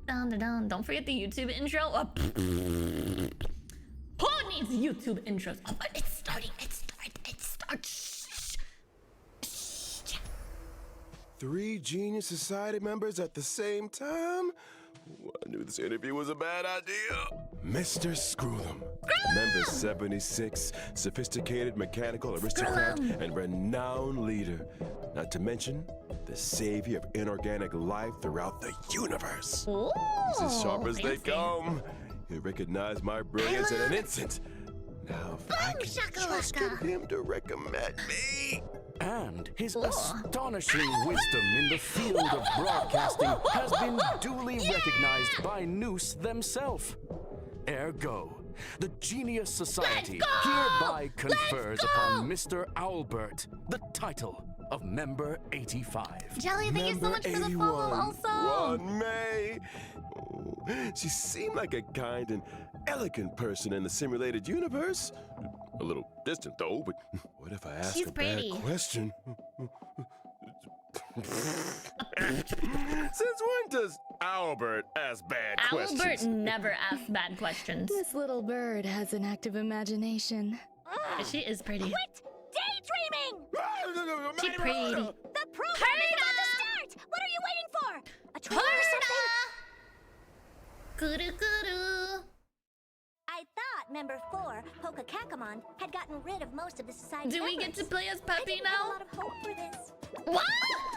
Dun, dun, dun. Don't forget the YouTube intro. Who needs YouTube intros? Oh, it's starting. It starts. 3 Genius Society members at the same time? I knew this interview was a bad idea. Mr. Screw'em. Member 76, sophisticated mechanical aristocrat and renowned leader. Not to mention, the savior of inorganic life throughout the universe. Ooh, He's as sharp as they fancy. come. He'll recognize my brilliance in an instant. Now, if I can just get him to recommend me. And his astonishing wisdom in the field of broadcasting has been duly recognized by Noose themselves. Ergo, the Genius Society hereby confers upon Mr. Owlbert the title of Member 85. Jelly, thank you so much for the follow also. Ron May. Oh, she seemed like a kind and elegant person in the simulated universe. A little distant though, but what if I ask She's a pretty. bad question? Since when does Albert ask bad questions? Albert never asks bad questions. This little bird has an active imagination. She is pretty. Quit daydreaming! She's pretty. The program is about to start! What are you waiting for? A trailer or something? Kuru. I thought Member 4, Pokakakamon, had gotten rid of most of the society Do we get members. to play as I Peppy didn't have a now? lot of hope for this. What?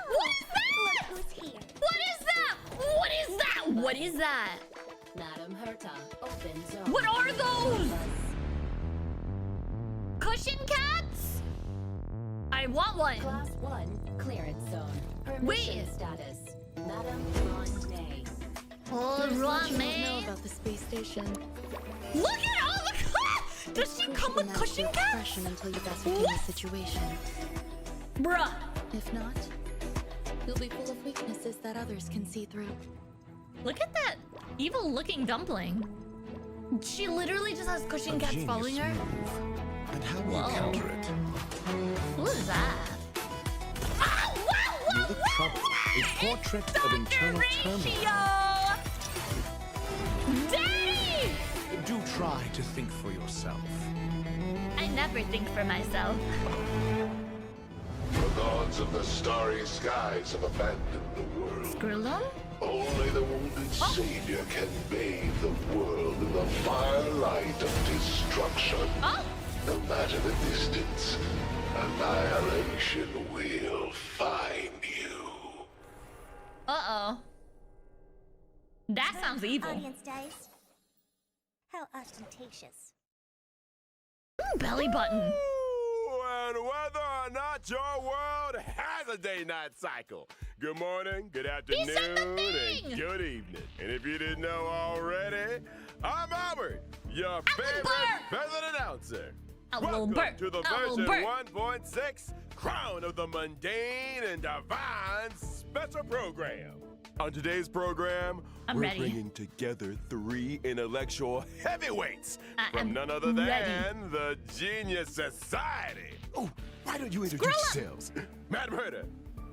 What is that? Look who's here. What is that? What is that? What is that? Madam Herta, open zone. What are those? Cushion cats? I want one. Class 1, clearance zone. Permission Wait. status. Madam Ron May. Oh, There's much Ron you don't know May. about the space station. Look at all the Does she come with cushion cats? Expression until you've ascertained What? the situation. Bruh. If not, you'll be full of weaknesses that others can see through. Look at that evil-looking dumpling. She literally just has cushion cats following her. And how will you Whoa. counter it? Who is that? Oh, wow, The Trouble, a portrait of internal turmoil. Ratio! Daddy! Do try to think for yourself. I never think for myself. The gods of the starry skies have abandoned the world. Skrulum? Only the wounded savior can bathe the world in the firelight of destruction. Oh! No matter the distance, annihilation will find you. Uh-oh. That sounds evil. Audience dice. How ostentatious. Belly button. And whether or not your world has a day-night cycle. Good morning, good afternoon, said the thing! and good evening. And if you didn't know already, I'm Albert, your favorite feathered announcer. Welcome Albert. to the version 1.6 Crown of the Mundane and Divine special program. On today's program, I'm we're ready. bringing together 3 intellectual heavyweights I from am none other than ready. the Genius Society. Oh, why don't you introduce yourselves? Madam Herta,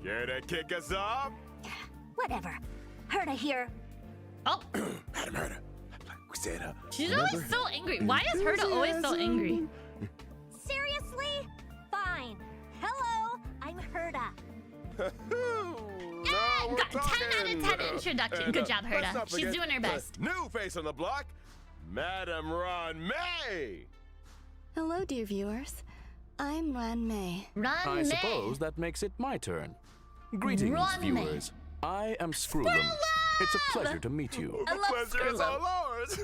care to kick us off? Whatever. Herta here. Oh, Madam Herta, we said she's always so angry. Why is Herta always so angry? Seriously? Fine. Hello, I'm Herta. Yeah, got 10 out of 10 introduction. Good job, Herta. She's doing her best. New face on the block, Madam Ron May. Hello, dear viewers. I'm Ran May. Run, I May. suppose that makes it my turn. Greetings, Run, May. viewers. I am Screw'em. It's a pleasure to meet you. I The love pleasure is all Skrullo. ours.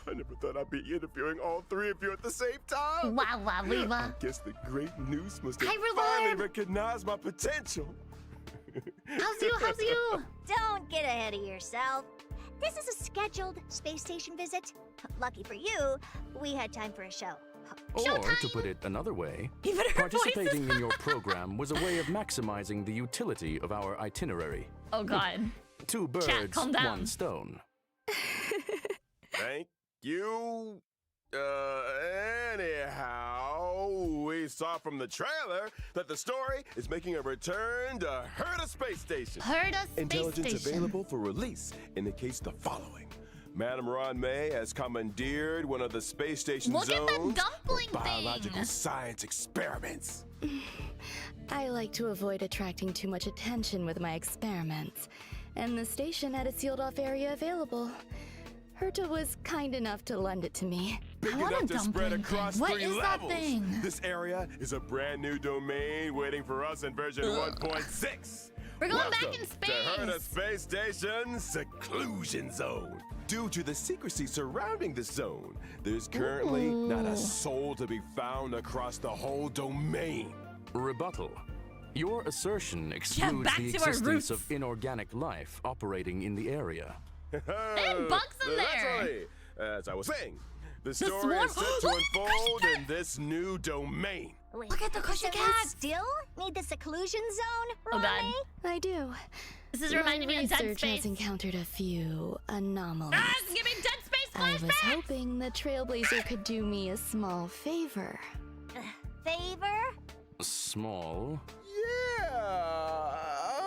I never thought I'd be interviewing all 3 of you at the same time. Wow, wow, I Viva. guess the great news must have Hi, finally Revolve. recognized my potential. How's you? How's you? Don't get ahead of yourself. This is a scheduled space station visit. Lucky for you, we had time for a show. Or, to put it another way, Even her participating voice in your program was a way of maximizing the utility of our itinerary. Oh, God. 2 birds, calm down. 1 stone. Thank you. Anyhow, we saw from the trailer that the story is making a return to Herta Space Station. Herta Space Intelligence Station. available for release indicates the following. Madame Ron May has commandeered one of the space station Look at zones the dumpling for biological thing. science experiments. I like to avoid attracting too much attention with my experiments, and the station had a sealed-off area available. Herta was kind enough to lend it to me. Big want enough a to spread dumpling across thing. What 3 is that levels. thing? This area is a brand new domain waiting for us in version 1.6. We're going back Welcome in to Herta space. Space Station Seclusion Zone. Due to the secrecy surrounding the zone, there's currently not a soul to be found across the whole domain. Rebuttal. Your assertion excludes back the to our existence roots. of inorganic life operating in the area. And bugs in there. Naturally, as I was saying, the story swarm- is set to Look, unfold in this new domain. Look at the cushy So you cat. still need the seclusion zone, Oh, God. Ronnie? I do. This is My reminding me of Dead research has Space. encountered a few anomalies. Ah, it's giving Dead Space I was flashbacks. hoping the Trailblazer could do me a small favor. Favor? Small. Yeah,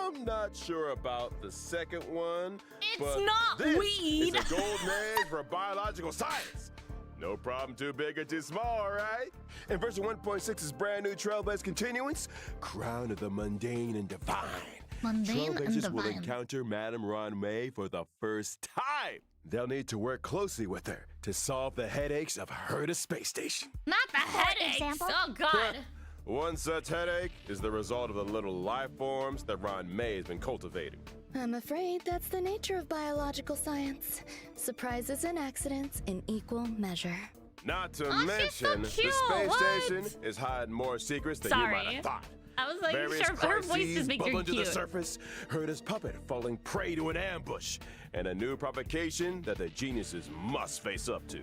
I'm not sure about the second one. It's but not this weed. is a golden age for biological science. No problem too big or too small, right? In version 1.6's brand new Trailblaze continuance, Crown of the Mundane and Divine. Mundane and Trailblazers will divine. encounter Madame Ron May for the first time. They'll need to work closely with her to solve the headaches of Herta Space Station. Not the headaches. example? Oh, God. One such headache is the result of the little life forms that Ron May has been cultivating. I'm afraid that's the nature of biological science. Surprises and accidents in equal measure. Not to Aw, she's so mention, cute. the space What? station is hiding more secrets than you might Sorry. have thought. I was like, Various sure, her voice crises just makes her bubbling to cute. the surface, Herta's puppet falling prey to an ambush, and a new provocation that the geniuses must face up to.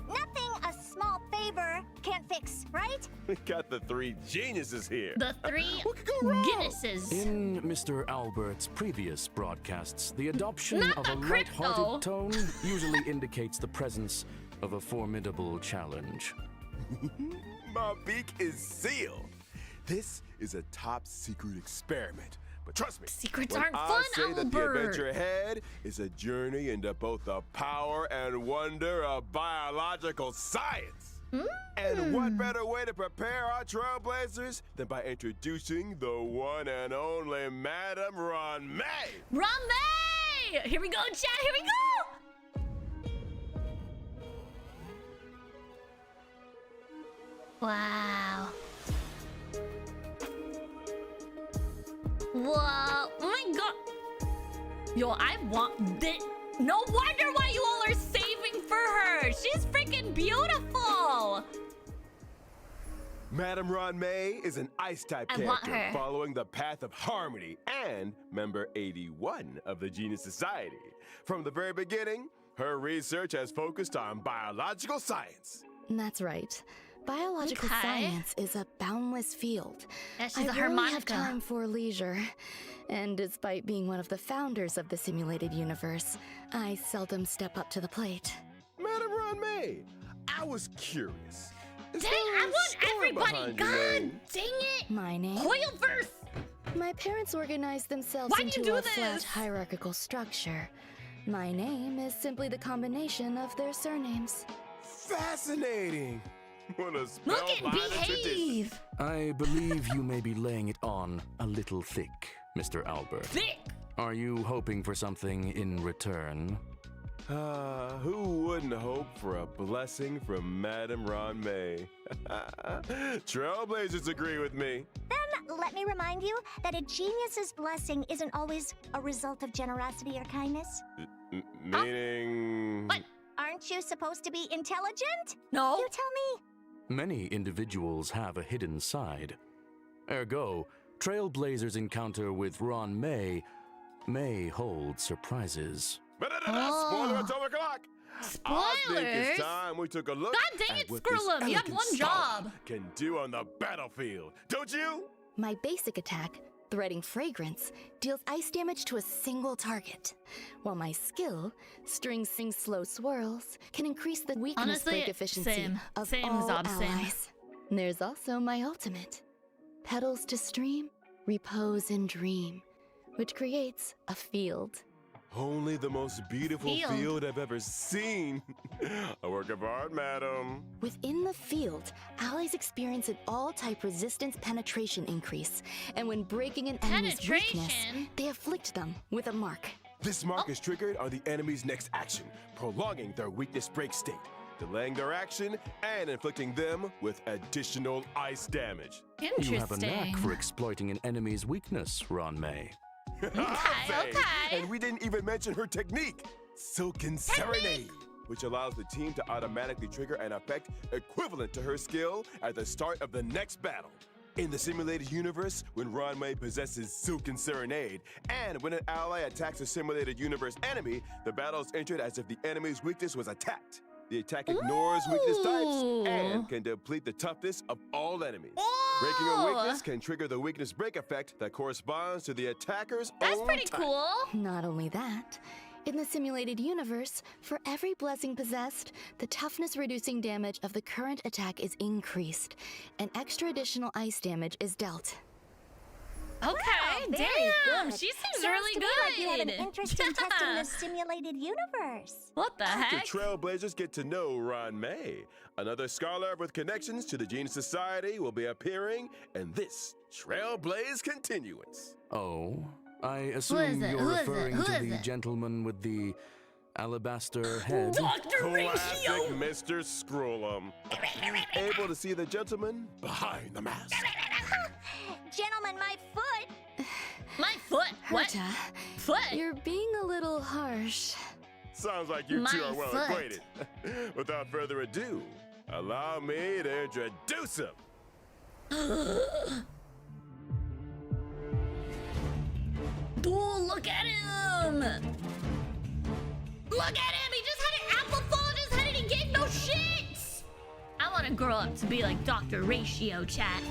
Nothing a small favor can't fix, right? We got the 3 geniuses here. The 3 What could go wrong? Guinnesses. In Mr. Albert's previous broadcasts, the adoption Not of the a crypto. light-hearted tone usually indicates the presence of a formidable challenge. My beak is sealed. This is a top secret experiment. But trust me, Secrets when aren't I fun, say that the Albert. adventure ahead is a journey into both the power and wonder of biological science. And what better way to prepare our trailblazers than by introducing the one and only Madame Ron May? Ron May! Here we go, chat. Here we go. Wow. Whoa. Oh my God. Yo, I want this. No wonder why you all are saving for her. She's freaking beautiful. Madame Ron May is an ice-type I want character her. following the path of harmony and member 81 of the Genius Society. From the very beginning, her research has focused on biological science. That's right. Biological Okay. science is a boundless field. Yeah, she's I a rarely have harmonica. time for leisure. And despite being one of the founders of the simulated universe, I seldom step up to the plate. Madame Ron May, I was curious. Is Dang, there I a want story everybody. behind your God name? dang it. My name? Coilverse. My parents organized themselves Why do you into do a flat this? hierarchical structure. My name is simply the combination of their surnames. Fascinating. What a Look and spellbinding tradition. behave. I believe you may be laying it on a little thick, Mr. Albert. Thick. Are you hoping for something in return? Who wouldn't hope for a blessing from Madame Ron May? Trailblazers agree with me. Then let me remind you that a genius's blessing isn't always a result of generosity or kindness. Meaning... What? Aren't you supposed to be intelligent? No. You tell me. Many individuals have a hidden side. Ergo, Trailblazers' encounter with Ron may hold surprises. Spoiler atomic clock! I think it's Spoilers? time we took a look God dang at it, what Skrullum, this you have elegant one scholar job. can do on the battlefield. Don't you? My basic attack, Threading Fragrance deals ice damage to a single target, while my skill, String Sing Slow Swirls, can increase the weakness Honestly, break efficiency same. of Same, all Zob, same. allies. There's also my ultimate, Petals to Stream, Repose and Dream, which creates a field. Only the most beautiful Field. field I've ever seen. A work of art, madam. Within the field, allies experience an all-type resistance penetration increase, and when breaking an enemy's weakness, Penetration? they afflict them with a mark. This mark is triggered on the enemy's next action, prolonging their weakness break state, delaying their action, and inflicting them with additional ice damage. Interesting. You have a knack for exploiting an enemy's weakness, Ron May. Okay. And we didn't even mention her technique, Silken Serenade, which allows the team to automatically trigger an effect equivalent to her skill at the start of the next battle. In the simulated universe, when Ranmei possesses Silken Serenade, and when an ally attacks a simulated universe enemy, the battle is entered as if the enemy's weakness was attacked. The attack ignores weakness types and can deplete the toughness of all enemies. Breaking a weakness can trigger the weakness break effect that corresponds to the attacker's That's own pretty type. cool. Not only that, in the simulated universe, for every blessing possessed, the toughness-reducing damage of the current attack is increased, and extra additional ice damage is dealt. Okay, Very damn. good. She seems Sounds really to good. me like you have an interest in testing the simulated universe. What the After heck? Trailblazers get to know Ranmei, another scholar with connections to the Genius Society will be appearing in this Trailblaze Continuance. Oh, I assume it? you're Who is it? referring Who to is the it? gentleman with the alabaster head. Dr. Classic Ratio! Mr. Scrollum. Able to see the gentleman behind the mask. Gentlemen, my foot. My foot. What? Herta, Foot? you're being a little harsh. Sounds like you My two are well foot. acquainted. Without further ado, allow me to introduce him. Dude, look at him! Look at him! He just had an apple fall in his head and he gave no shit! I want to grow up to be like Dr. Ratio, chat.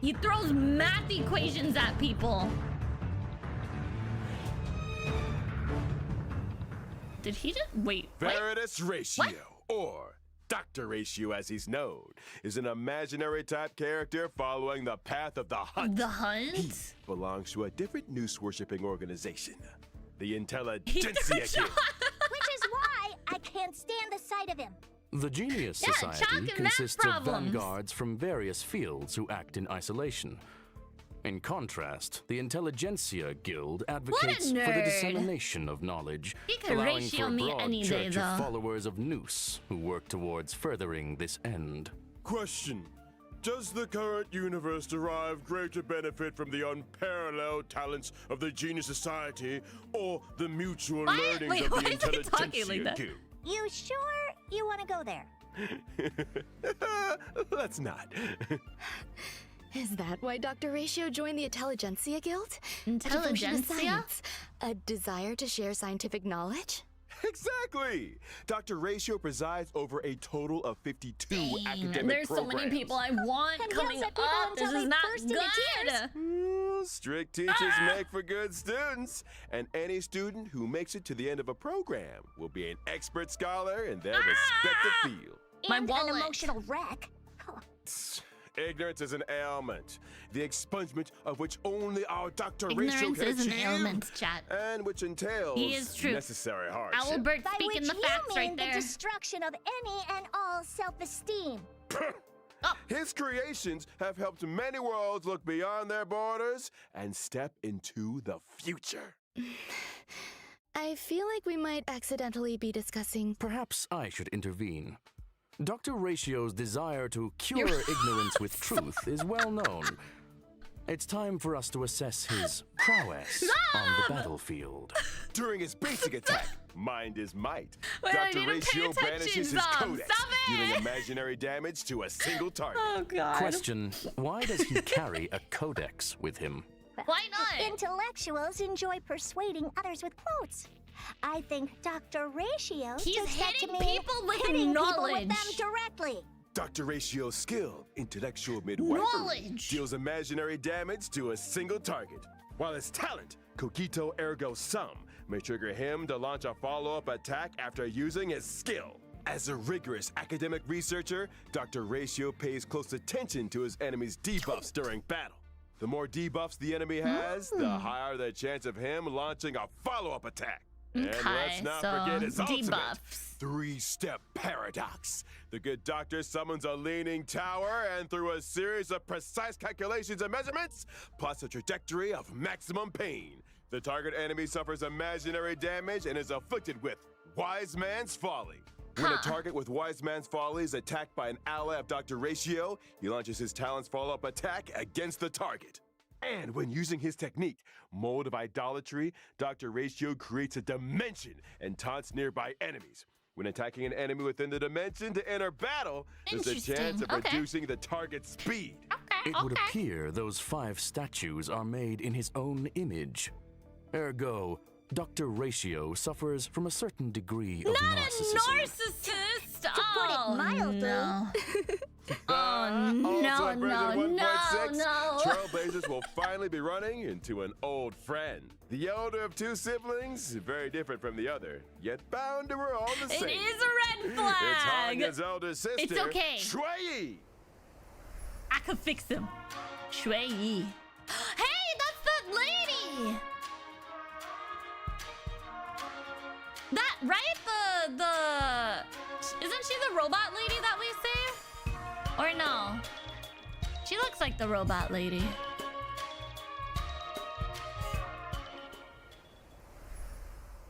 He throws math equations at people. Did he just wait? What? Veritas Ratio, or Dr. Ratio as he's known, is an imaginary type character following the path of the hunt. The hunt? Belongs to a different noose-worshipping organization, the Intelligentsia Guild. Which is why I can't stand the sight of him. The Genius Yeah, chalk Society and math consists of problems. vanguards from various fields who act in isolation. In contrast, the Intelligentsia Guild advocates for the nerd. dissemination of knowledge, He could allowing ratio for a me broad any day, church though. of followers of Noose who work towards furthering this end. Question. Does the current universe derive greater benefit from the unparalleled talents of the Genius Society or the mutual learnings wait, of why the is he talking Intelligentsia like that? Guild? You sure you want to go there? Let's not. Is that why Dr. Ratio joined the Intelligentsia Guild? A devotion to Intelligentsia? science? A desire to share scientific knowledge? Exactly! Dr. Ratio presides over a total of 52 academic There's so programs. many people I want And coming yells at people up. This until is they not burst into tears. good. Strict teachers make for good students, and any student who makes it to the end of a program will be an expert scholar in their respective field. My And wallet. an emotional wreck. Ignorance is an ailment, the expungement of which only our Dr. Ratio Ignorance can is an achieve, ailment, chat. and which entails He is true. necessary hardship. Owlbert By speaking which the you facts mean right the there. destruction of any and all self-esteem. His creations have helped many worlds look beyond their borders and step into the future. I feel like we might accidentally be discussing. Perhaps I should intervene. Dr. Ratio's desire to cure ignorance with truth is well known. It's time for us to assess his prowess on the battlefield. During his basic attack, Mind is Might, Wait, I Dr. need to pay Ratio attention, banishes his Zom. codex, Stop it! dealing imaginary damage to a single target. Oh god. Question, why does he carry a codex with him? Why not? Intellectuals enjoy persuading others with quotes. I think Dr. Ratio He's takes that to hitting mean people with hitting people with knowledge. them directly. Dr. Ratio's skill, Intellectual Midwifery, Knowledge. deals imaginary damage to a single target, while his talent, Cogito Ergo Sum, may trigger him to launch a follow-up attack after using his skill. As a rigorous academic researcher, Dr. Ratio pays close attention to his enemy's debuffs during battle. The more debuffs the enemy has, the higher the chance of him launching a follow-up attack. And let's not forget his ultimate debuffs. three-step paradox. The good doctor summons a leaning tower, and through a series of precise calculations and measurements, plots a trajectory of maximum pain. The target enemy suffers imaginary damage and is afflicted with Wise Man's Folly. When a target with Wise Man's Folly is attacked by an ally of Dr. Ratio, he launches his talent's follow-up attack against the target. And when using his technique, Mold of Idolatry, Dr. Ratio creates a dimension and taunts nearby enemies. When attacking an enemy within the dimension to enter battle, there's a chance of reducing the target's speed. It would appear those 5 statues are made in his own image. Ergo, Dr. Ratio suffers from a certain degree of narcissism. Narcissist! To put it mildly. No. Oh, Also in version 1.6, no. Trailblazers will finally be running into an old friend. The elder of 2 siblings, very different from the other, yet bound to her all the same. It is a red flag. It's Hanya's elder sister, It's okay. Shui. I could fix him. Shui Yi. Hey, that's that lady! That, right? Isn't she the robot lady that we saved? Or no? She looks like the robot lady.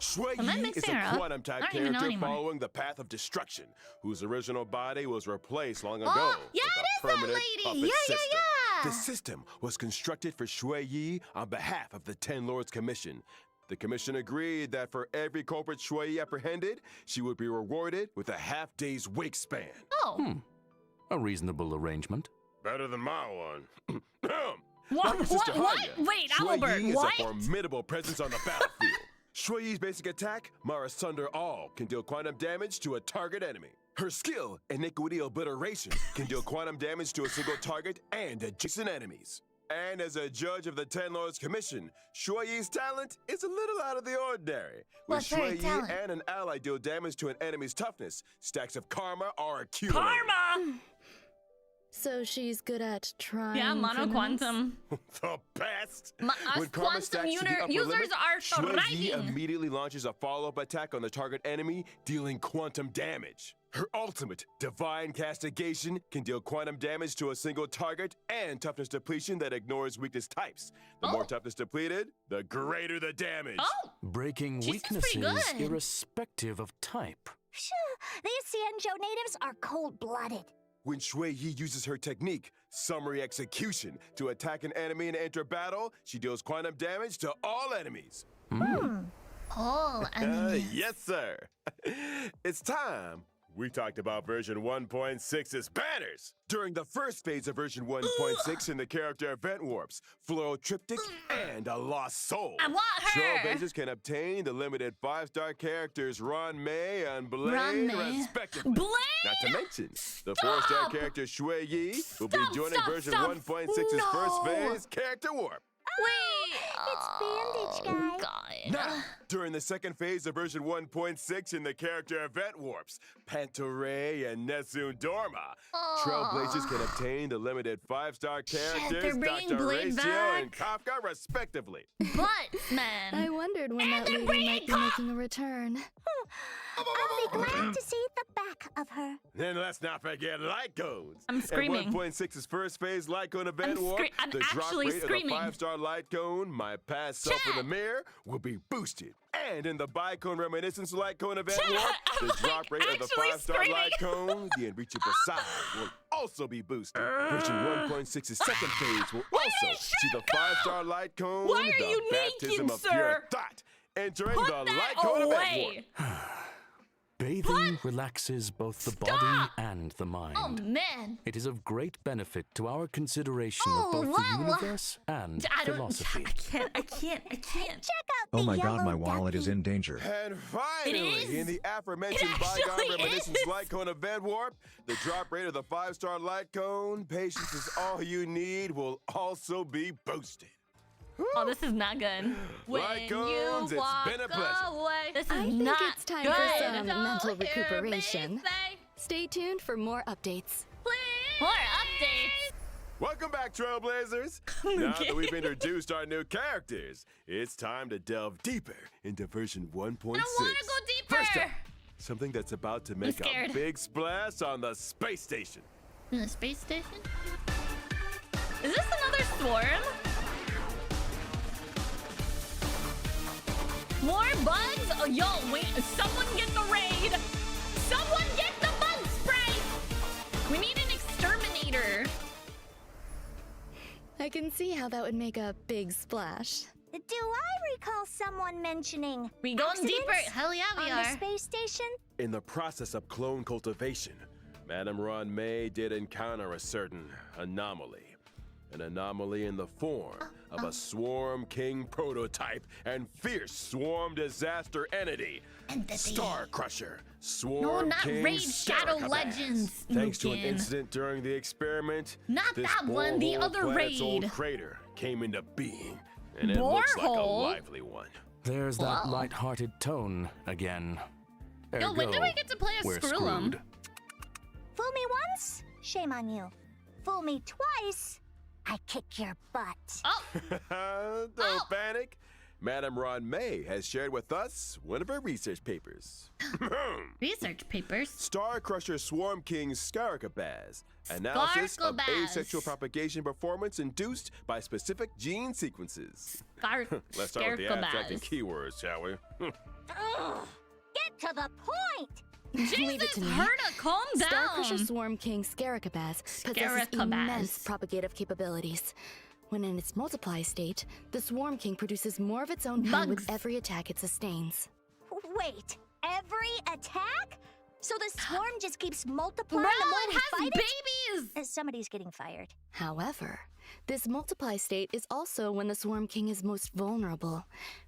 Shui Am I Yi is mixing her a up? quantum type I don't even know character anymore. following the path of destruction, whose original body was replaced long ago Oh, yeah, with it a is that permanent lady. puppet Yeah, yeah, system. yeah. The system was constructed for Shui Yi on behalf of the Ten Lords Commission. The commission agreed that for every culprit Shui Yi apprehended, she would be rewarded with a half-day's wake span. Oh. A reasonable arrangement. Better than my one. What? Sister What? Hanya, Wait, Shui Albert, Yi is what? a formidable presence on the battlefield. Shui Yi's basic attack, Mara Sunder All, can deal quantum damage to a target enemy. Her skill, Iniquity Obliteration, can deal quantum damage to a single target and adjacent enemies. And as a judge of the Ten Lords Commission, Shui Yi's talent is a little out of the ordinary. When What's her Shui Yi talent? and an ally deal damage to an enemy's toughness, stacks of karma are accumulated. Karma! So she's good at trying. Yeah, monoquantum. The best! Us When karma quantum stacks to the upper users limit, are Shui Yi thriving. immediately launches a follow-up attack on the target enemy, dealing quantum damage. Her ultimate, Divine Castigation, can deal quantum damage to a single target and toughness depletion that ignores weakness types. The more toughness depleted, the greater the damage. Oh! Breaking She seems pretty weaknesses good. irrespective of type. These Xianzhou natives are cold-blooded. When Shui Yi uses her technique, Summary Execution, to attack an enemy and enter battle, she deals quantum damage to all enemies. All enemies. Yes, sir. It's time. We talked about version 1.6's banners. During the first phase of version 1.6 in the character event warps, Floral Triptych, and a Lost Soul. I want her. Trailblazers can obtain the limited 5-star characters Ron Mei and Blade, May. respectively. Blade! Not to mention, the 4-star character Shui Yi will be joining version 1.6's first phase character warp. Wait. It's Bandage Guy. God. Now, during the second phase of version 1.6 in the character event warps, Pantoray and Nessun Dorma, Trailblazers can obtain the limited 5-star characters they're bringing Dr. Blade Ratio and back? Kafka, respectively. But, man. I wondered when that they're lady bringing might be Ka- making a return. I'll be glad to see the back of her. Then let's not forget light cones. I'm screaming. In 1.6's first phase light cone event I'm warp, I'm the drop actually rate screaming. of the 5-star light cone, my past self in the mirror, will be boosted. And in the Bicone Reminiscence light cone event Chat, warp, I'm, the drop rate of the actually 5-star screaming. light cone, the Unreachable Side, will also be boosted. Version 1.6's second phase will also see the 5-star light cone, Why are the you baptism naked, of sir? pure thought, entering Put the that light cone event away. warp. Bathing relaxes both the body Stop! and the mind. Oh, man. It is of great benefit to our consideration Oh, of both wow. the universe and I don't. philosophy. I can't. Check out Oh the my god, yellow my wallet is ducky. in danger. And finally, is. in the aforementioned It actually bygone reminiscence is. light cone event warp, the drop rate of the 5-star light cone, patience is all you need, will also be boosted. Oh, this is not good. When Light cones, you it's walk been a pleasure. away. This is I think not it's time good. for some Don't mental hear me recuperation. say, Stay tuned for more updates. please. More updates. Welcome back, Trailblazers! Now that we've introduced our new characters, it's time to delve deeper into version 1.6. I don't want to go deeper. First up, something that's about to make a scared. big splash on the space station. In the space station? Is this another swarm? More bugs? Oh, yo, wait. Someone get the raid. Someone get the bug spray. We need an exterminator. I can see how that would make a big splash. Do I recall someone mentioning We going accidents deeper? Hell yeah, we on are. the space station? In the process of clone cultivation, Madame Ron May did encounter a certain anomaly. An anomaly in the form of a Swarm King prototype and fierce swarm disaster entity. Star Crusher, Swarm not King Raid Shadow Scarabas. Legends, Thanks to an Lucan. incident during the experiment, Not this that one, the borehole other planet's old raid. crater came into being, and it looks like a Borehole? lively one. There's that Whoa. light-hearted tone again. Yo, when do Ergo, we get to play a we're Skrullum? screwed. Fool me once, shame on you. Fool me twice, I kick your butt. Oh, Don't panic. Madame Ron May has shared with us one of her research papers. research papers. Star Crusher Swarm King Scarabas. Analysis of Scarabas. asexual propagation performance induced by specific gene sequences. Let's start with the abstracting keywords, shall we? Get to the point! Leave it to me. Herta, calm down. Starcrusher Swarm King Scarabas possesses Scarabas. immense propagative capabilities. When in its multiply state, the Swarm King produces more of its own kind with Bugs. every attack it sustains. Wait, every attack? So the swarm just keeps multiplying Bro, the more it we has fight it? babies. Somebody's getting fired. However, this multiply state is also when the Swarm King is most vulnerable.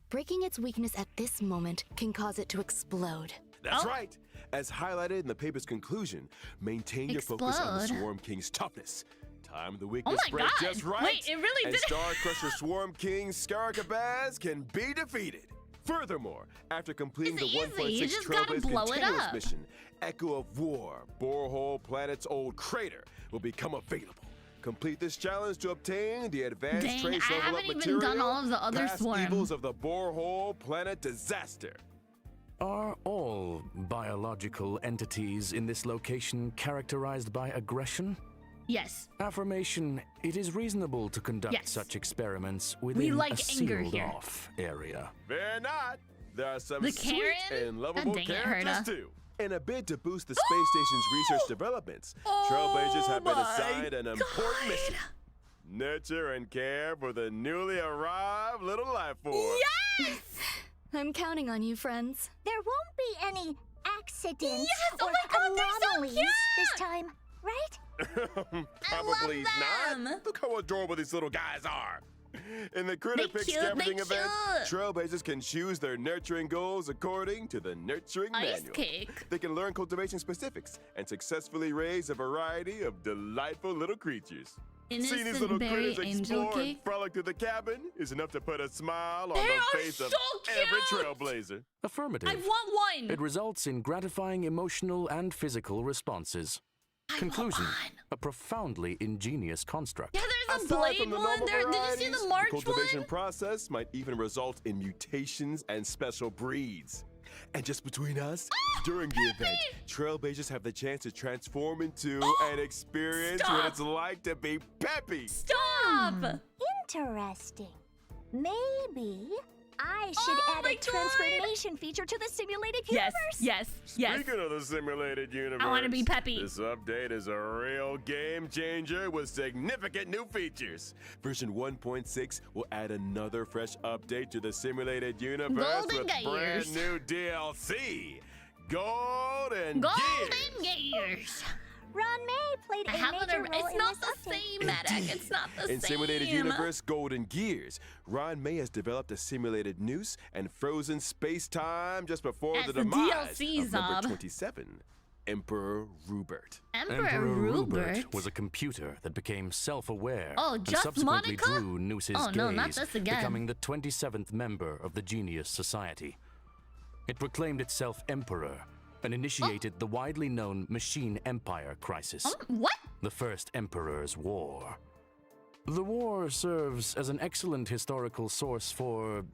Breaking its weakness at this moment can cause it to explode. That's Oh. right. As highlighted in the paper's conclusion, maintain your focus on the Explode. Swarm King's toughness. Time the weakness my spread God. just right. Wait, it really and did it. Star Crusher Swarm King Scarabas can be defeated. Furthermore, after completing It's the easy. You 1.6 just gotta Trailblaze blow it continuous up. mission, Echo of War, Borehole Planet's old crater, will become available. Complete this challenge to obtain the advanced Dang, trace I level haven't up even material done all of the other past swarm. evils of the Borehole Planet disaster. Are all biological entities in this location characterized by aggression? Yes. Affirmation, it is reasonable to conduct Yes. such experiments within like a anger here. sealed-off area. Fear not. There are some The sweet Karen? and lovable God dang it, characters Herta. too. In a bid to boost the space station's research developments, Trailblazers have been my assigned an important mission. Nurture and care for the newly arrived little life form. Yes! I'm counting on you, friends. There won't be any accidents Yes! Oh or my God, they're so anomalies cute! this time, right? Probably them. not. Look how adorable these little guys are. In the Critter They Pick cute, scavenging they event, cute. Trailblazers can choose their nurturing goals according to the nurturing Ice manual. cake. They can learn cultivation specifics and successfully raise a variety of delightful little creatures. Seeing these Innocent little berry critters angel explore and cake. frolic through the cabin is enough to put a smile on They the are face of so every cute. Trailblazer. Affirmative. I want one. It results in gratifying emotional and physical responses. Conclusion, one. a profoundly ingenious construct. Yeah, there's a Aside blade from the one normal there. Did you see varieties, the March cultivation one? process might even result in mutations and special breeds. And just between us, during the event, Trailblazers have the chance to transform into and experience Stop. what it's like to be Peppy. Stop! Interesting. Maybe I should Oh add my a God. transformation feature to the simulated Yes, universe. yes, yes. Speaking of the simulated universe, wanna be Peppy. This update is a real game changer with significant new features. Version 1.6 will add another fresh update to the simulated universe Golden with Gears. brand new DLC, Golden Golden Gears. Gears. Ron May played I a have major role it's in not this the update. same, Medic. It's not the In same. Simulated Universe Golden Gears, Ron May has developed a simulated noose and frozen space-time just before That's the the demise DLC, of number Zob. 27, Emperor Rupert. Emperor Rupert was a computer that became self-aware Oh, and just subsequently Monica? drew Noose's Oh, gaze, no, not this again. becoming the 27th member of the Genius Society. It proclaimed itself Emperor and initiated the widely known Machine Empire crisis, What? the First Emperor's War. The war serves as an excellent historical source for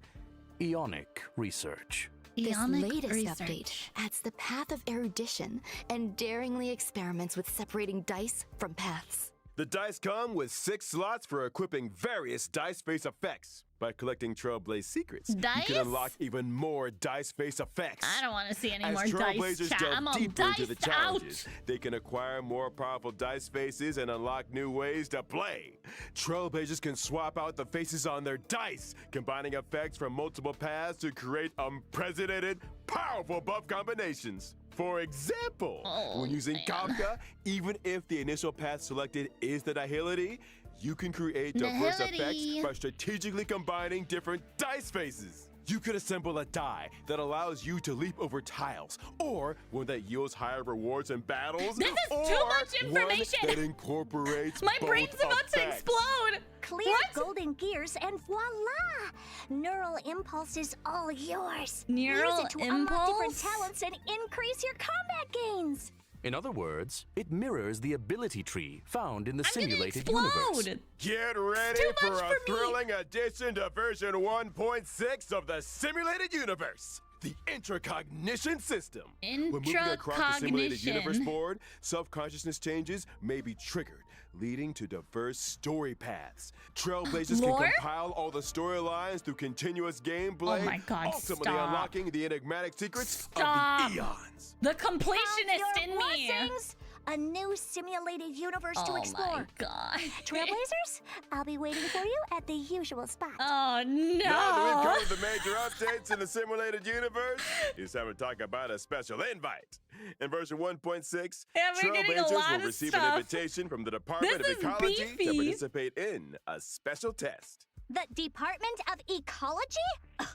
Ionic research. This Ionic latest research. update adds the path of erudition and daringly experiments with separating dice from paths. The dice come with 6 slots for equipping various dice face effects. By collecting Trailblaze secrets, Dice? you can unlock even more dice face effects. I don't want to see any As more dice Trailblazers chat. delve I'm all deeper into the diced challenges, out. they can acquire more powerful dice faces and unlock new ways to play. Trailblazers can swap out the faces on their dice, combining effects from multiple paths to create unprecedented, powerful buff combinations. For example, when using Gacha, even if the initial path selected is the Nihility, you can create diverse effects Nihility. by strategically combining different dice faces. You could assemble a die that allows you to leap over tiles, or one that yields higher rewards in battles. This is or too much information. One that incorporates My both brain's about to effects. explode. Clear What? golden gears and voila! Neural impulse is all yours. Neural Use it to unlock different impulse? talents and increase your combat gains. In other words, it mirrors the ability tree found in the I'm gonna simulated explode. universe. Get ready too for much a for me. thrilling addition to version 1.6 of the simulated universe. The intracognition system. When moving across the simulated universe Intracognition. board, self-consciousness changes may be triggered, leading to diverse story paths. Trailblazers Lore? can compile all the storylines through continuous gameplay, Oh my God, ultimately stop. unlocking the enigmatic secrets Stop. of the eons. The Count completionist your in me. blessings. A new simulated universe to Oh explore. my god. Trailblazers, I'll be waiting for you at the usual spot. Oh no. Now that we've covered the major updates in the simulated universe, it's time to talk about a special invite. In version 1.6, Yeah, we're getting a Trailblazers lot will of receive stuff. an invitation from the Department This of is Ecology beefy. to participate in a special test. The Department of Ecology? Ugh.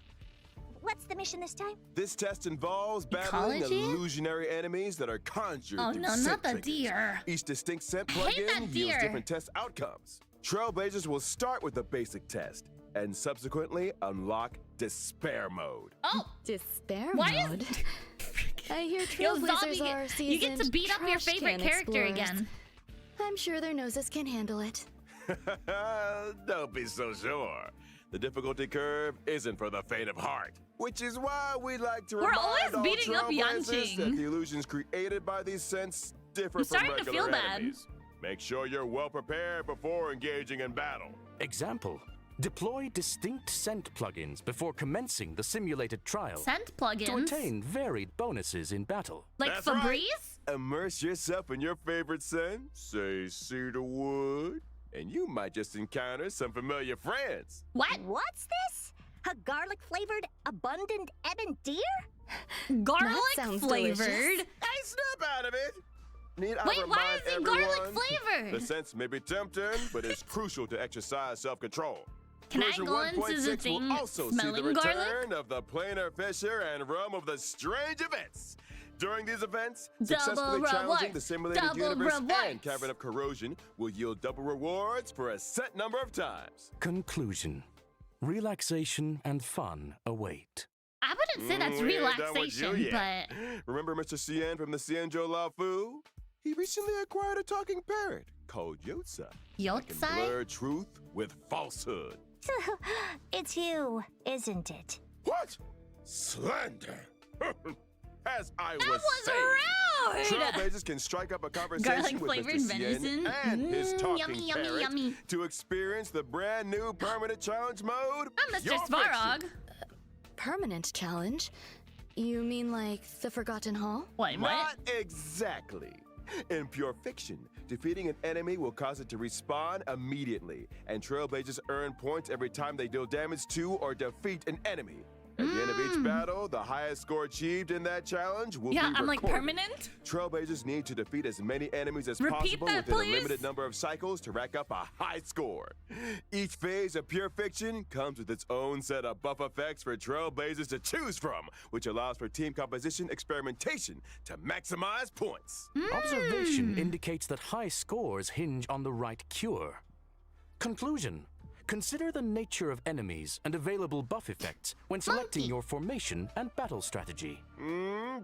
What's the mission this time? This test involves battling Ecology? illusionary enemies that are conjured Oh through no, scent not the triggers. deer. Each distinct scent I hate plugin that yields deer. different test outcomes. Trailblazers will start with the basic test and subsequently unlock Despair Mode. Oh, Despair Why is- mode. I hear yo, Trailblazers zombie, are you get to seasoned beat up your trash favorite can character explorers. again. I'm sure their noses can handle it. Don't be so sure. The difficulty curve isn't for the faint of heart, which is why we like to We're remind always all beating up Trailblazers that Yanqing. the illusions created by these scents differ I'm from starting to regular feel bad. enemies. Make sure you're well prepared before engaging in battle. Example, deploy distinct scent plugins before commencing the simulated trial Scent to plugins. attain varied bonuses in battle. Like That's right. Febreze? Immerse yourself in your favorite scent, say cedarwood, and you might just encounter some familiar friends. What? What's this? A garlic-flavored, abundant ebon deer? Garlic sounds flavored. delicious. Hey, snap out of it! Need I Wait, why remind is it garlic everyone, flavored? The scents may be tempting, but it's crucial to exercise self-control. Can I Version go into the 1.6 thing will also see the smelling return garlic? of the planar fisher and realm of the strange events. During these events, Double successfully challenging rewards. the simulated Double universe rewards. and Cavern of Corrosion will yield double rewards for a set number of times. Conclusion. Relaxation and fun await. I wouldn't say that's We ain't done with you relaxation, yet. but Remember Mr. Cien from the Cienjo La Fu? He recently acquired a talking parrot called Yotza. That can Yotsai? blur truth with falsehood. It's you, isn't it? What? Slander! As I That was was saying, rude! Trailblazers can strike up a conversation with Garlic-flavored Mr. Cien venison? and his talking Yummy, yummy, parrot yummy. to experience the brand new permanent challenge mode. I'm Your Mr. Svarog. Fiction. Permanent challenge? You mean like the Forgotten Hall? Wait, what? Not exactly. In pure fiction, defeating an enemy will cause it to respawn immediately, and Trailblazers earn points every time they deal damage to or defeat an enemy. At the end of each battle, the highest score achieved in that challenge will be Yeah, I'm like recorded. permanent. Trailblazers need to defeat as many enemies as Repeat possible that, within please. a limited number of cycles to rack up a high score. Each phase of Pure Fiction comes with its own set of buff effects for Trailblazers to choose from, which allows for team composition experimentation to maximize points. Observation indicates that high scores hinge on the right cure. Conclusion. Consider the nature of enemies and available buff effects when selecting your formation and battle strategy.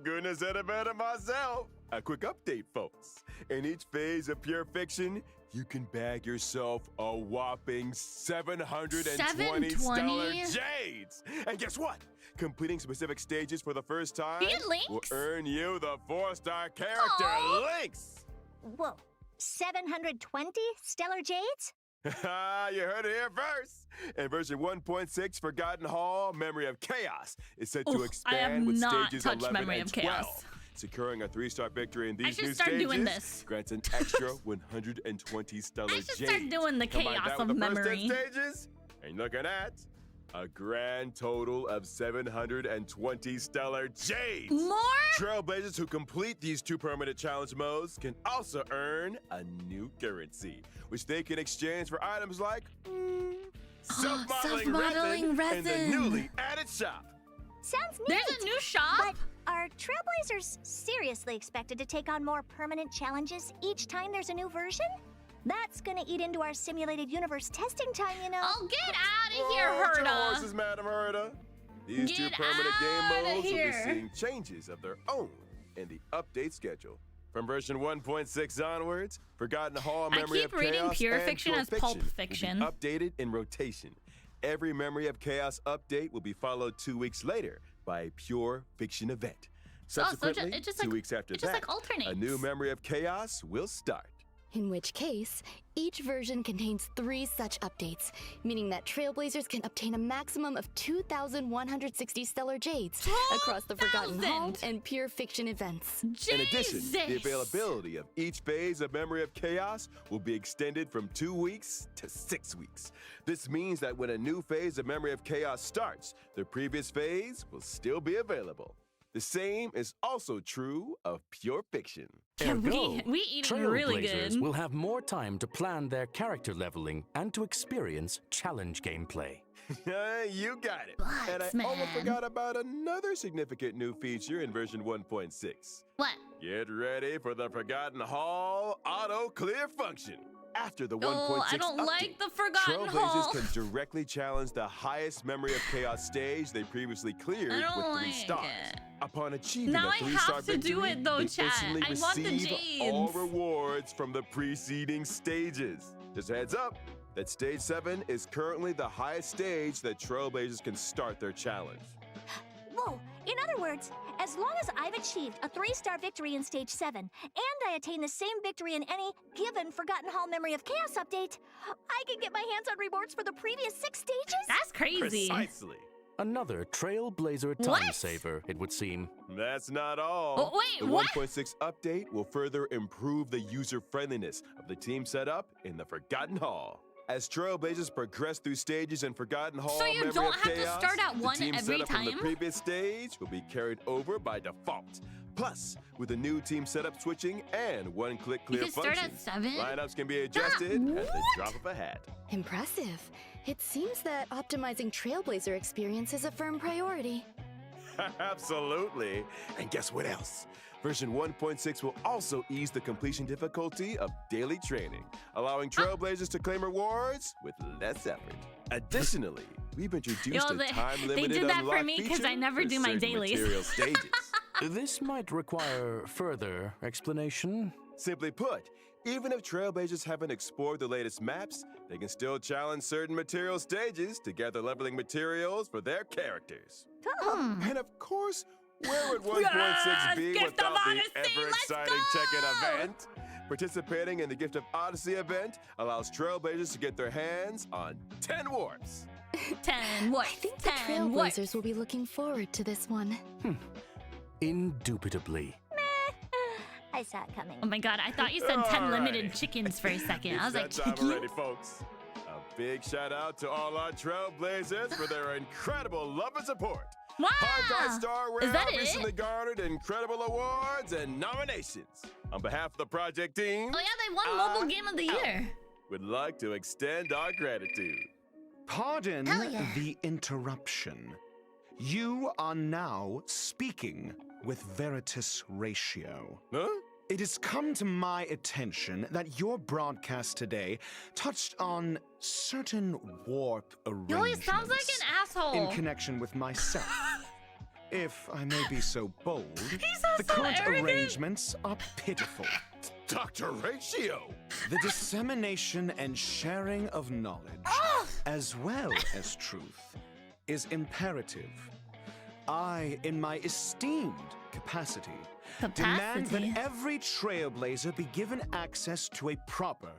Goodness, said it better myself. A quick update, folks. In each phase of Pure Fiction, you can bag yourself a whopping 720 stellar 720? jades. And guess what? Completing specific stages for the first time You get links? will earn you the 4-star character Aw. links. Whoa, 720 stellar jades? You heard it here first. In version 1.6, Forgotten Hall, Memory of Chaos is set to Oof, I have expand with not stages touched 11 Memory and of Chaos. 12. Securing a 3-star victory in I these should new start stages doing this. grants an extra 120 stellar I jades. should start doing the Combine chaos that of with the memory. First 10 stages, and you're looking at a grand total of 720 stellar jades. More? Trailblazers who complete these 2 permanent challenge modes can also earn a new currency, which they can exchange for items like self-modeling self-modeling resin in the resin. newly added shop. Sounds neat. There's a new shop? But are Trailblazers seriously expected to take on more permanent challenges each time there's a new version? That's gonna eat into our simulated universe testing time, you know. Oh, get out of here, Hold your Herta. horses, Madam Herta. These 2 Get permanent outta game modes will be here. seeing changes of their own in the update schedule. From version 1.6 onwards, Forgotten Hall, I Memory keep of reading Chaos, Pure and Fiction Pure as Pulp will be Fiction. updated in rotation. Every Memory of Chaos update will be followed 2 weeks later by a Pure Fiction event. Subsequently, it just 2 like- weeks after it just that, like alternates. a new Memory of Chaos will start. In which case, each version contains 3 such updates, meaning that Trailblazers can obtain a maximum of 2,160 stellar jades across the Forgotten Hall 2,000? and Pure Fiction events. In addition, the Jesus. availability of each phase of Memory of Chaos will be extended from 2 weeks to 6 weeks. This means that when a new phase of Memory of Chaos starts, the previous phase will still be available. The same is also true of Pure Fiction. Yeah, Ergo, we eating really Trailblazers good. will have more time to plan their character leveling and to experience challenge gameplay. You got it. Butts, And I almost man. forgot about another significant new feature in version 1.6. What? Get ready for the Forgotten Hall auto clear function. After the 1.6 Oh, I don't update, like the Forgotten Trailblazers Hall. can directly challenge the highest Memory of Chaos stage they previously cleared I don't with 3 like stars. it. Upon achieving Now a I 3-star have to do victory, it though, they chat. instantly I want the receive all jades. rewards from the preceding stages. Just a heads up that stage 7 is currently the highest stage that Trailblazers can start their challenge. Whoa, in other words, as long as I've achieved a 3-star victory in Stage 7, and I attain the same victory in any given Forgotten Hall Memory of Chaos update, I can get my hands on rewards for the previous 6 stages? That's crazy. Precisely. Another Trailblazer What? time saver, it would seem. That's not all. Oh, wait, the what? 1.6 update will further improve the user friendliness of the team setup in the Forgotten Hall. As Trailblazers progress through stages in Forgotten Hall, So you Memory don't of have to Chaos, start at the one team every setup from time? the previous stage will be carried over by default. Plus, with the new team setup switching and one-click clear can start function, at 7? lineups can be adjusted at the what? drop of a hat. Impressive. It seems that optimizing Trailblazer experience is a firm priority. Absolutely. And guess what else? Version 1.6 will also ease the completion difficulty of daily training, allowing Trailblazers to claim rewards with less effort. Additionally, we've introduced Yo, a they time-limited did that for unlock me 'cause I feature never for do my certain dailies. material stages. This might require further explanation. Simply put, even if Trailblazers haven't explored the latest maps, they can still challenge certain material stages to gather leveling materials for their characters. And of course, where would 1.6 be Yes, Gift without of the Odyssey, let's ever-exciting go! check-in event? Participating in the Gift of Odyssey event allows Trailblazers to get their hands on 10 warps. 10 what? I think the 10 what? Trailblazers will be looking forward to this one. Indubitably. I saw it coming. Oh my god, I thought you said 10 Alrighty. limited chickens for a second. I was like, It's that time chicken? already, folks. A big shout out to all our Trailblazers for their incredible love and support Wow! Hard Star Is that Rail recently it? garnered incredible awards and nominations. On behalf of the project team, Oh yeah, they won Mobile Game of the Year. would like to extend our gratitude. Pardon Hell yeah. the interruption. You are now speaking with Veritas Ratio. Huh? It has come to my attention that your broadcast today touched on certain warp He arrangements always sounds like an asshole. in connection with myself. If I may be so bold, sounds the so current arrogant. arrangements are pitiful. Dr. Ratio! The dissemination and sharing of knowledge, as well as truth, is imperative. I, in my esteemed capacity, demand Capacity? that every trailblazer be given access to a proper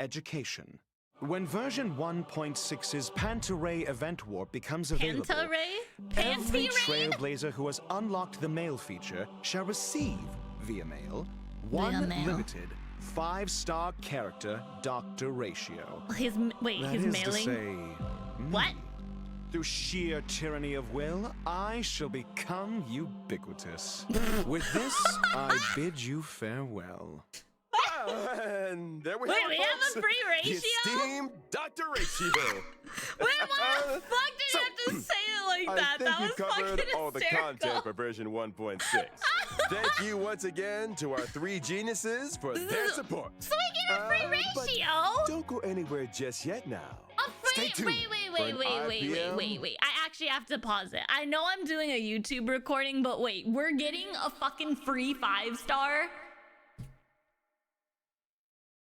education. When version 1.6's Pantaray event warp becomes available, Pantaray? every Panty trailblazer who has unlocked the mail feature shall receive, via mail, one mail. limited 5-star character Dr. Ratio. He's wait, That he's is mailing. to say, What? through sheer tyranny of will, I shall become ubiquitous. With this, I bid you farewell. And there we Wait, have it, we have a folks. free The ratio? esteemed Dr. Ratio. Wait, why the fuck did you have to say it like I that? think That we was covered fucking all the hysterical. content for version 1.6. Thank you once again to our 3 geniuses for their support. So we get a free But ratio? don't go anywhere just yet now. A free Stay tuned wait, for an IPM. wait. I actually have to pause it. I know I'm doing a YouTube recording, but wait, we're getting a fucking free 5-star?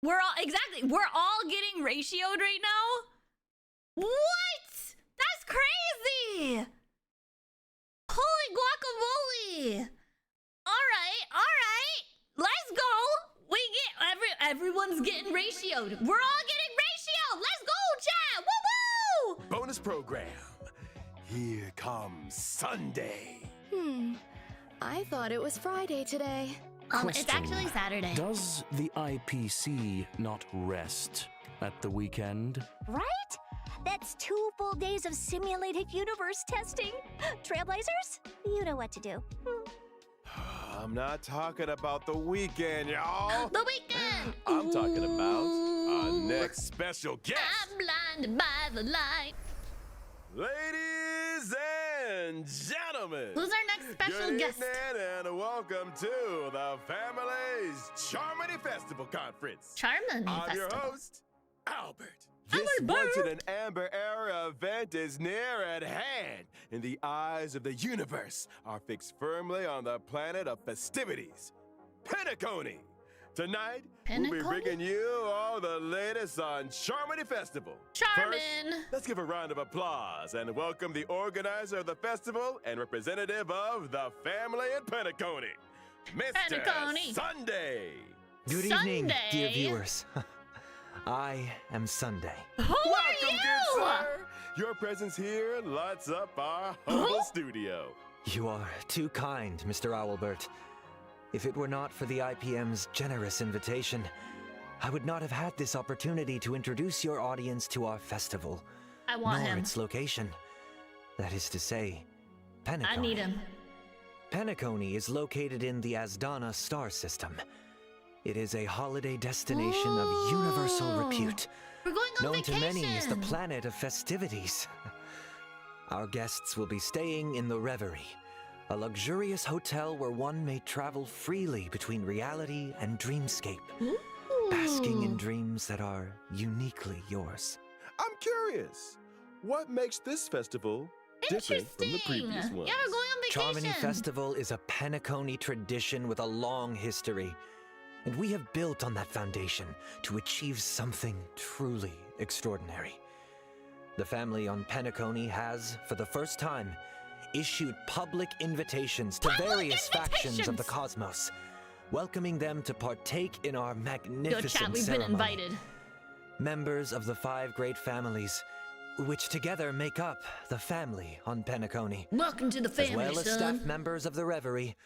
We're all getting ratioed right now? What? That's crazy! Holy guacamole! Alright. Let's go! We get everyone's getting ratioed. We're all getting ratioed! Let's go, chat! Woo woo! Bonus program. Here comes Sunday. I thought it was Friday today. It's actually Saturday. Does the IPC not rest at the weekend? Right? That's 2 full days of simulated universe testing. Trailblazers, you know what to do. I'm not talking about the weekend, y'all. The weekend! I'm talking about our Ooh. next special guest. I'm blinded by the light. Ladies and gentlemen. Who's our next special Good guest? evening and welcome to the Family's Charmony Festival Conference. Charmony I'm your Festival. host, Albert. This Albert. once in an Amber Era event is near at hand, and the eyes of the universe are fixed firmly on the planet of festivities, Pentaconi. Tonight, we'll be Pentaconi? bringing you all the latest on Charmony Festival. Charmin. First, let's give a round of applause and welcome the organizer of the festival and representative of the family in Pentaconi, Mr. Pentaconi. Sunday. Good evening, dear Sunday. viewers. I am Sunday. Who Welcome, are good you? sir. Your presence here lights up our humble studio. You are too kind, Mr. Owlbert. If it were not for the IPM's generous invitation, I would not have had this opportunity to introduce your audience to our festival, I want nor him. its location. That is to say, Pentaconi. I need him. Pentaconi is located in the Asdana star system. It is a holiday destination of universal Ooh. repute, We're going on known vacation. to many as the planet of festivities. Our guests will be staying in the Reverie, a luxurious hotel where one may travel freely between reality and dreamscape, basking in dreams that are uniquely yours. I'm curious, what makes this festival different from the previous Interesting. ones? Yeah, we're going on vacation. Charmony Festival is a Pentaconi tradition with a long history, and we have built on that foundation to achieve something truly extraordinary. The family on Pentaconi has, for the first time, issued public invitations to various factions of the cosmos, welcoming them to partake in our Yo, magnificent chat, we've ceremony. been invited. Members of the 5 great families, which together make up the family on Pentaconi, Welcome to the as family, well as son. staff members of the Reverie,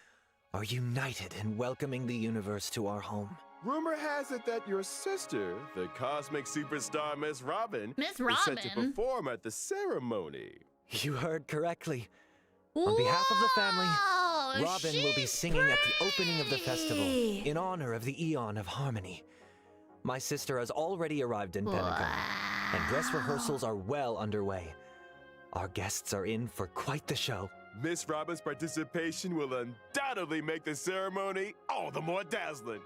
are united in welcoming the universe to our home. Rumor has it that your sister, the cosmic superstar Miss Robin, Miss is set to Robin? perform at the ceremony. You heard correctly. On behalf of the family, Whoa, Robin will be she's singing at the opening of the festival pretty. in honor of the Eon of Harmony. My sister has already arrived in Penacony, and dress rehearsals are well underway. Our guests are in for quite the show. Miss Robin's participation will undoubtedly make the ceremony all the more dazzling.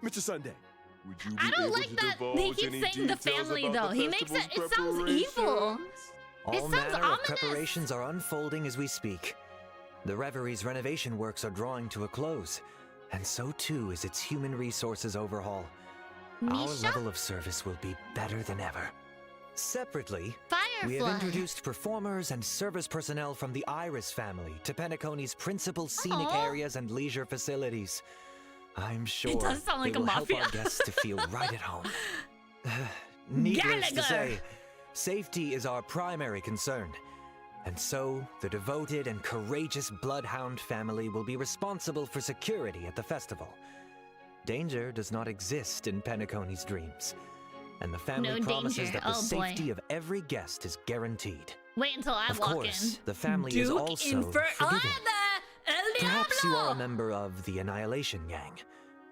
Mr. Sunday, would you be I don't able like to that divulge they keep any saying the details family, about though. the He makes it. festival's It sounds evil. preparations? All It sounds manner of ominous. preparations are unfolding as we speak. The Reverie's renovation works are drawing to a close, and so too is its human resources overhaul. Our Misha? level of service will be better than ever. Separately, we have Firefly. introduced performers and service personnel from the Iris family to Penacony's principal scenic Aw. areas and leisure facilities. I'm sure does sound like they a will help mafia. our guests to feel right at home. Needless to Gallagher. say, safety is our primary concern. And so, the devoted and courageous Bloodhound family will be responsible for security at the festival. Danger does not exist in Penacony's dreams, and the family No promises danger. that the Oh, boy. safety of every guest is guaranteed. Wait until I Of walk course, in. the family is Duke also Infer- forgiving. the El Perhaps you are a Diablo! member of the Annihilation Gang,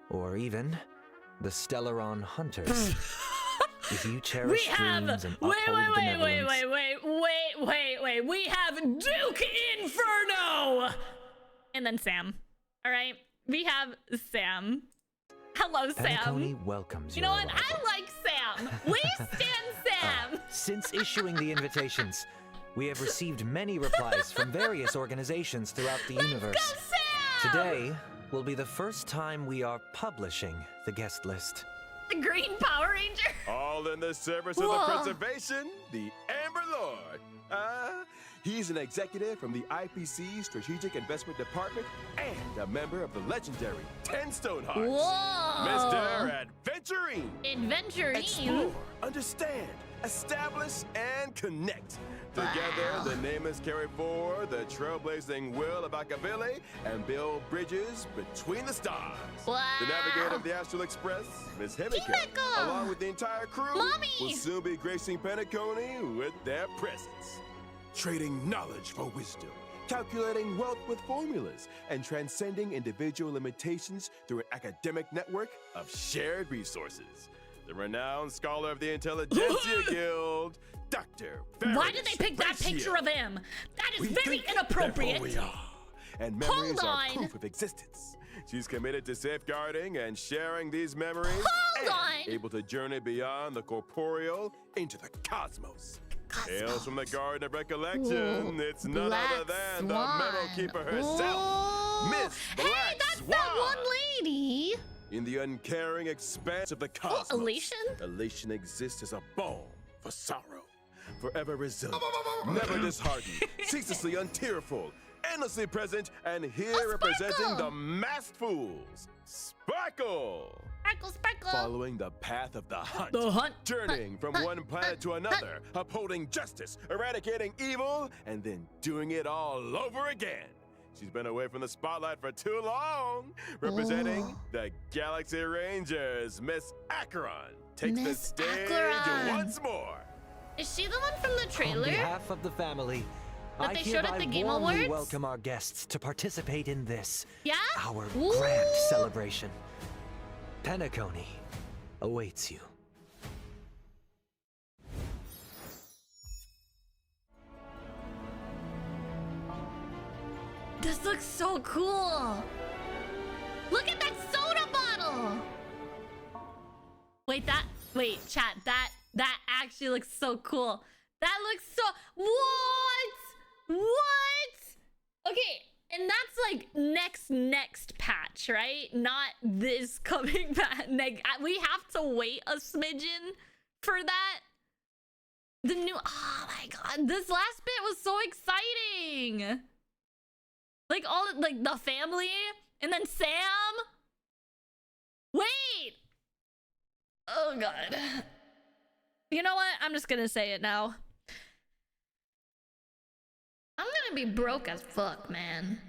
or even the Stellaron Hunters. If you We cherish have. dreams and Wait, uphold benevolence, wait. We have Duke Inferno! And then Sam. Alright? We have Sam. Hello, Penacony Sam. welcomes You your know what? arrival. I like Sam. We stand Sam. Since issuing the invitations, we have received many replies from various organizations throughout the universe. Go, Sam! Today will be the first time we are publishing the guest list. The Green Power Ranger. All in the service of Whoa. the preservation, the Amber Lord. He's an executive from the IPC Strategic Investment Department and a member of the legendary 10 Stonehearts. Whoa. Mr. Adventurine. Adventurine. Explore, understand, establish, and connect. Together, Wow. the nameless carry forward the trailblazing will of Akavili and build bridges between the stars. Wow. The navigator of the Astral Express, Miss Himiko, Himiko! along with the entire crew, Mommy! will soon be gracing Penacony with their presence. Trading knowledge for wisdom, calculating wealth with formulas, and transcending individual limitations through an academic network of shared resources. The renowned scholar of the Intelligentsia Guild, Dr. Why did they pick that Ratio. picture of him? That is We very think, inappropriate. therefore we are. And memories Hold are on. proof of existence. She's committed to safeguarding and sharing these memories. Hold and on. able to journey beyond the corporeal into the cosmos. Hails from the Garden of Recollection. Ooh, It's none Black other than Swan. the Meadow Keeper herself, Ooh. Miss Black Hey, that's Swan. that one lady. In the uncaring expanse of the cosmos, Elation? elation exists as a balm for sorrow. Forever resilient, never disheartened, ceaselessly untearful, endlessly present, and here representing the masked fools, Sparkle! Sparkle, sparkle. Following the path of the hunt. The hunt. Journeying from one planet to another, upholding justice, eradicating evil, and then doing it all over again. She's been away from the spotlight for too long. Representing the Galaxy Rangers, Miss Acheron takes the Miss stage Acheron. once more. Is she the one from the On trailer? behalf of the family, That I they showed at hereby the Game warmly Awards? welcome our guests to participate in this, Yeah? our Ooh. grand celebration. Penacony awaits you. This looks so cool. Look at that soda bottle. Wait, chat, that actually looks so cool. That looks so, what? Okay, and that's like next patch, right? Not this coming back. We have to wait a smidgen for that. The new, oh my god, this last bit was so exciting. Like like the family, and then Sam. Wait. Oh god. You know what? I'm just gonna say it now. I'm gonna be broke as fuck, man.